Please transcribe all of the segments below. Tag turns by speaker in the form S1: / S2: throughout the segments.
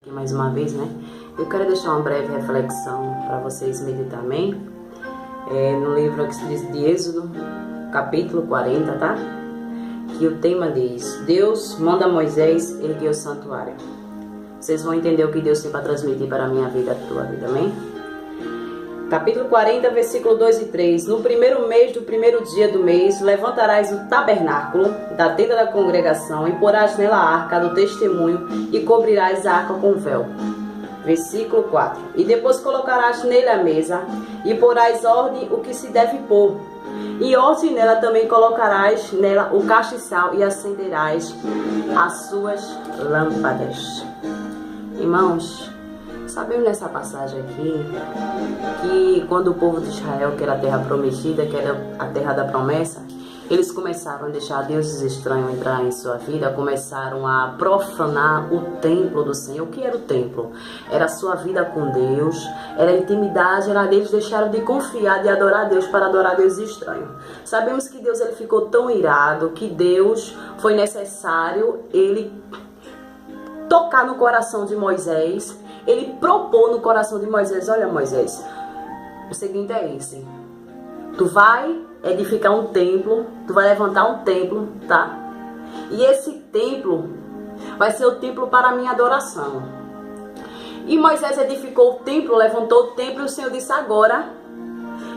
S1: Mais uma vez, né? Eu quero deixar uma breve reflexão para vocês meditar, amém? No livro de Êxodo, capítulo 40, tá? Que o tema diz: Deus manda Moisés erguer o santuário. Vocês vão entender o que Deus tem para transmitir para a minha vida, a tua vida, amém? Capítulo 40, versículo 2 e 3. No primeiro mês do primeiro dia do mês, levantarás o tabernáculo da tenda da congregação e porás nela a arca do testemunho e cobrirás a arca com véu. Versículo 4. E depois colocarás nele a mesa e porás ordem o que se deve pôr. E ordem nela também colocarás nela o castiçal e acenderás as suas lâmpadas. Irmãos, sabemos nessa passagem aqui que quando o povo de Israel, que era a terra prometida, que era a terra da promessa, eles começaram a deixar deuses estranhos entrar em sua vida, começaram a profanar o templo do Senhor. O que era o templo? Era a sua vida com Deus, era a intimidade, era eles deixaram de confiar, de adorar Deus para adorar Deus estranho. Sabemos que Deus ele ficou tão irado que Deus foi necessário ele tocar no coração de Moisés. Ele propôs no coração de Moisés: olha, Moisés, o seguinte é esse. Tu vai edificar um templo, tu vai levantar um templo, tá? E esse templo vai ser o templo para a minha adoração. E Moisés edificou o templo, levantou o templo, e o Senhor disse: agora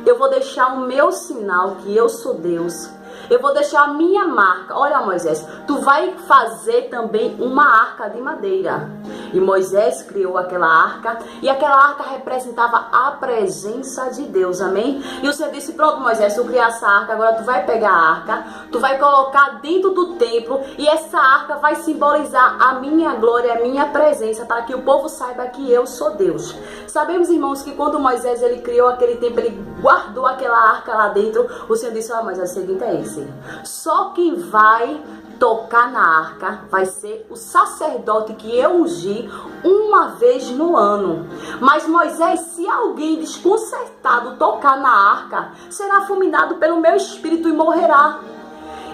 S1: eu vou deixar o meu sinal, que eu sou Deus. Eu vou deixar a minha marca. Olha, Moisés, tu vai fazer também uma arca de madeira. E Moisés criou aquela arca. E aquela arca representava a presença de Deus, amém? E o Senhor disse: pronto, Moisés, tu criar essa arca, agora tu vai pegar a arca, tu vai colocar dentro do templo. E essa arca vai simbolizar a minha glória, a minha presença, para que o povo saiba que eu sou Deus. Sabemos, irmãos, que quando Moisés ele criou aquele templo, ele guardou aquela arca lá dentro. O Senhor disse: ó, Moisés, o seguinte é esse. Só quem vai tocar na arca vai ser o sacerdote que eu ungi uma vez no ano. Mas Moisés, se alguém desconcertado tocar na arca, será fulminado pelo meu espírito e morrerá.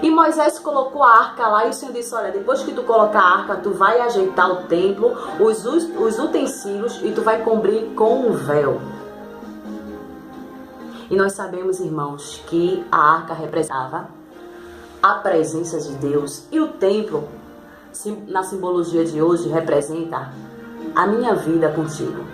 S1: E Moisés colocou a arca lá, e o Senhor disse: olha, depois que tu colocar a arca, tu vai ajeitar o templo, os utensílios, e tu vai cobrir com um véu. E nós sabemos, irmãos, que a arca representava a presença de Deus. E o templo, na simbologia de hoje, representa a minha vida contigo.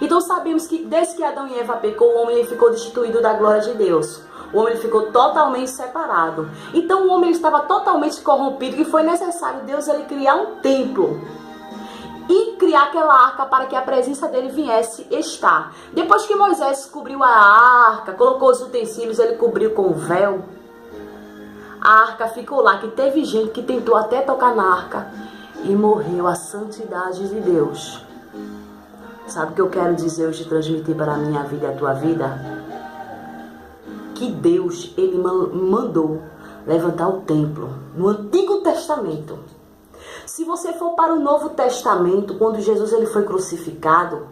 S1: Então sabemos que desde que Adão e Eva pecou, o homem ficou destituído da glória de Deus. O homem ficou totalmente separado. Então o homem estava totalmente corrompido, e foi necessário Deus ele criar um templo e criar aquela arca para que a presença dele viesse estar. Depois que Moisés cobriu a arca, colocou os utensílios, ele cobriu com o véu. A arca ficou lá, que teve gente que tentou até tocar na arca e morreu. A santidade de Deus. Sabe o que eu quero dizer hoje, transmitir para a minha vida e a tua vida? Que Deus, ele mandou levantar o templo no Antigo Testamento. Se você for para o Novo Testamento, quando Jesus ele foi crucificado,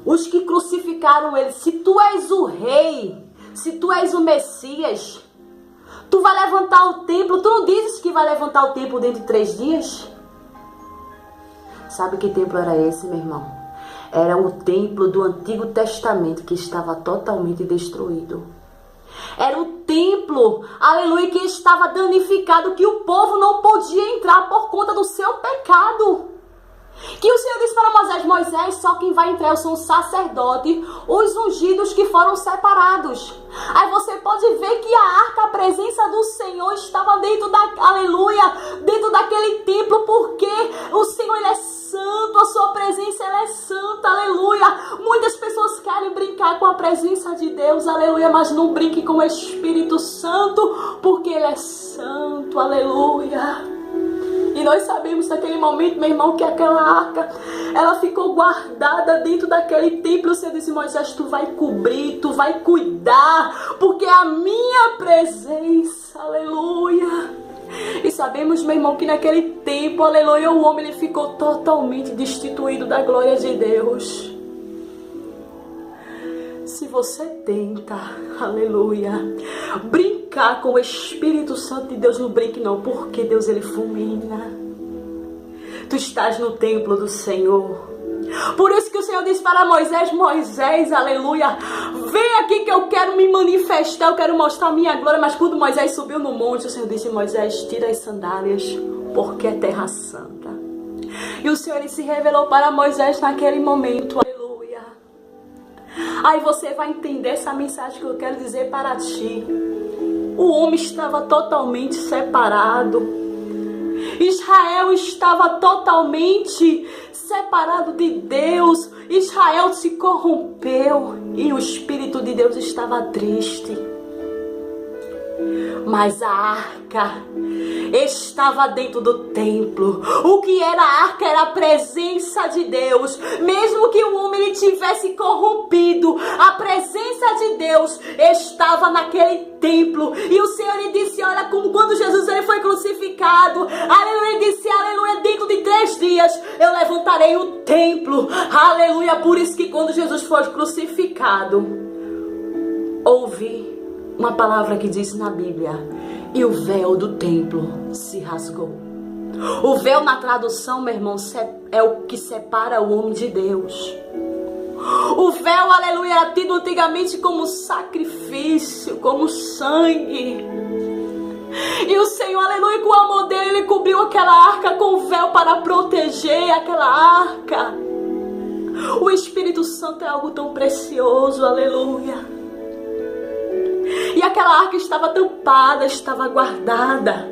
S1: os que crucificaram ele: se tu és o rei, se tu és o Messias, tu vai levantar o templo. Tu não dizes que vai levantar o templo dentro de 3 dias? Sabe que templo era esse, meu irmão? Era o templo do Antigo Testamento, que estava totalmente destruído. Era o templo, aleluia, que estava danificado, que o povo não podia entrar por conta do seu pecado. Que o Senhor disse para Moisés: Moisés, só quem vai entrar são os sacerdotes, os ungidos que foram separados. Aí você pode ver que a arca, a presença do Senhor estava dentro dentro daquele templo, porque o Senhor ele é santo, a sua presença ela é santa, aleluia. Muitas pessoas querem brincar com a presença de Deus, aleluia, mas não brinque com o Espírito Santo, porque ele é santo, aleluia. E nós sabemos naquele momento, meu irmão, que aquela arca, ela ficou guardada dentro daquele templo. O Senhor disse: Moisés, tu vai cobrir, tu vai cuidar, porque é a minha presença, aleluia. E sabemos, meu irmão, que naquele tempo, aleluia, o homem ele ficou totalmente destituído da glória de Deus. Se você tenta, aleluia, brincar com o Espírito Santo de Deus, não brinque não, porque Deus ele fulmina.
S2: Tu estás no templo do Senhor. Por isso que o Senhor disse para Moisés: Moisés, aleluia, vem aqui que eu quero me manifestar, eu quero mostrar a minha glória. Mas quando Moisés subiu no monte, o Senhor disse: Moisés, tira as sandálias, porque é terra santa. E o Senhor, ele se revelou para Moisés naquele momento, aleluia. Aí você vai entender essa mensagem que eu quero dizer para ti. O homem estava totalmente separado. Israel estava totalmente separado de Deus. Israel se corrompeu e o Espírito de Deus estava triste. Mas a arca estava dentro do templo. O que era a arca era a presença de Deus. Mesmo que o homem ele tivesse corrompido, a presença de Deus estava naquele templo. E o Senhor lhe disse: olha, como quando Jesus ele foi crucificado, aleluia, ele disse: aleluia, dentro de 3 dias eu levantarei o templo, aleluia. Por isso que quando Jesus foi crucificado, houve uma palavra que diz na Bíblia: e o véu do templo se rasgou. O véu na tradução, meu irmão, é o que separa o homem de Deus. O véu, aleluia, era tido antigamente como sacrifício, como sangue. E o Senhor, aleluia, com o amor dele, ele cobriu aquela arca com o véu para proteger aquela arca. O Espírito Santo é algo tão precioso, aleluia. E aquela arca estava tampada, estava guardada,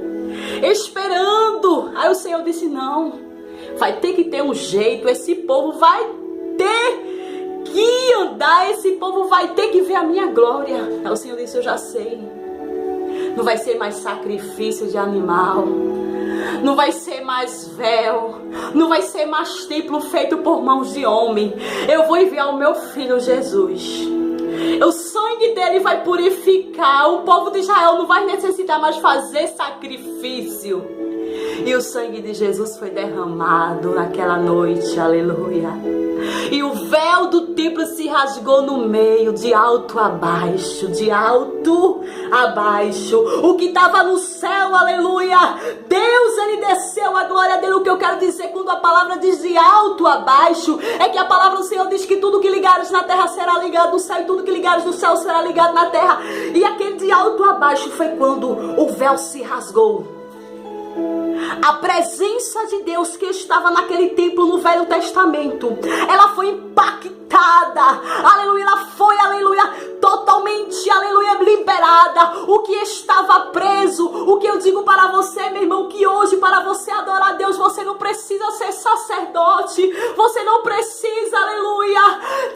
S2: esperando. Aí o Senhor disse: não, vai ter que ter um jeito, esse povo vai ter que andar, esse povo vai ter que ver a minha glória. Aí o Senhor disse: eu já sei. Não vai ser mais sacrifício de animal, não vai ser mais véu, não vai ser mais templo feito por mãos de homem. Eu vou enviar o meu filho Jesus. O sangue dele vai purificar. O povo de Israel não vai necessitar mais fazer sacrifício. E o sangue de Jesus foi derramado naquela noite, aleluia. E o véu do templo se rasgou no meio, de alto a baixo, de alto a baixo. O que estava no céu, aleluia, Deus, ele desceu, a glória dele. O que eu quero dizer quando a palavra diz de alto a baixo, é que a palavra do Senhor diz que tudo que ligares na terra será ligado no céu, e tudo que ligares no céu será ligado na terra. E aquele de alto a baixo foi quando o véu se rasgou. A presença de Deus que estava naquele templo no Velho Testamento, ela foi impactada, aleluia, ela foi, aleluia, totalmente, aleluia, liberada. O que estava preso, o que eu digo para você, meu irmão, que hoje para você adorar a Deus, você não precisa ser sacerdote, você não precisa, aleluia,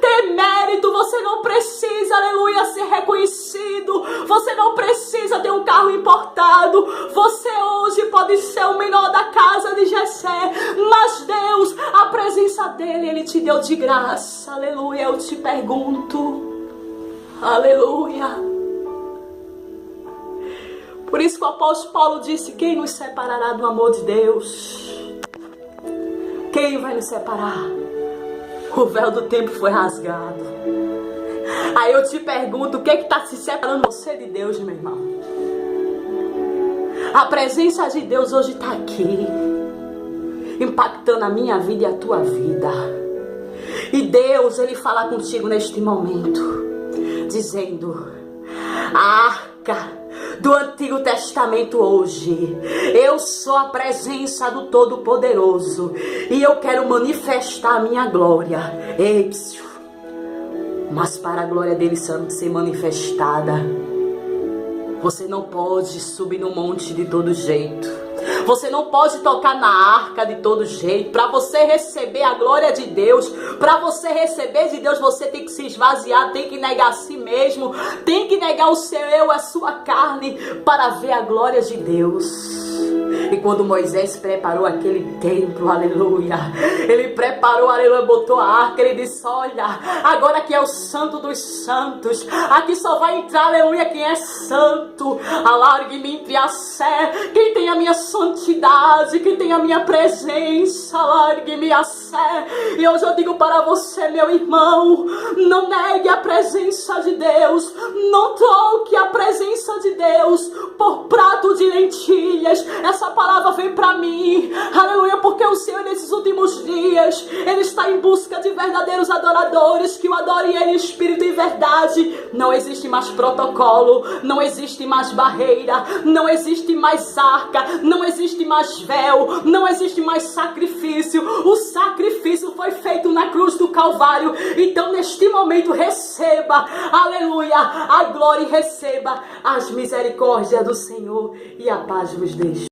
S2: ter mérito, você não precisa, aleluia, ser reconhecido, você não precisa ter um carro importado, você hoje pode ser o menor da casa de Jessé, mas Deus, a presença dele, ele te deu de graça, aleluia. Eu te pergunto, aleluia. Por isso que o apóstolo Paulo disse: quem nos separará do amor de Deus? Quem vai nos separar? O véu do tempo foi rasgado. Aí eu te pergunto, o que está se separando você de Deus, meu irmão? A presença de Deus hoje está aqui, impactando a minha vida e a tua vida. E Deus, ele fala contigo neste momento, dizendo: a arca do Antigo Testamento hoje, eu sou a presença do Todo-Poderoso, e eu quero manifestar a minha glória. Mas para a glória dele ser manifestada, você não pode subir no monte de todo jeito. Você não pode tocar na arca de todo jeito. Para você receber a glória de Deus, para você receber de Deus, você tem que se esvaziar, tem que negar a si mesmo, tem que negar o seu eu, a sua carne, para ver a glória de Deus. E quando Moisés preparou aquele templo, aleluia, ele preparou, aleluia, botou a arca, ele disse: olha, agora aqui é o santo dos santos, aqui só vai entrar, aleluia, quem é santo. Alargue-me entre a sé, quem tem a minha santidade, quem tem a minha presença, alargue-me a sé. E hoje eu digo para você, meu irmão, não negue a presença de Deus, não troque a presença de Deus por prato de lentilhas, Essa palavra vem para mim, aleluia, porque o Senhor nesses últimos dias, Ele está em busca de verdadeiros adoradores que o adorem Ele em espírito e verdade. Não existe mais protocolo, não existe mais barreira, não existe mais arca, não existe mais véu, não existe mais sacrifício. O sacrifício foi feito na cruz do Calvário. Então neste momento receba, aleluia, a glória, e receba as misericórdias do Senhor, e a paz vos deixe.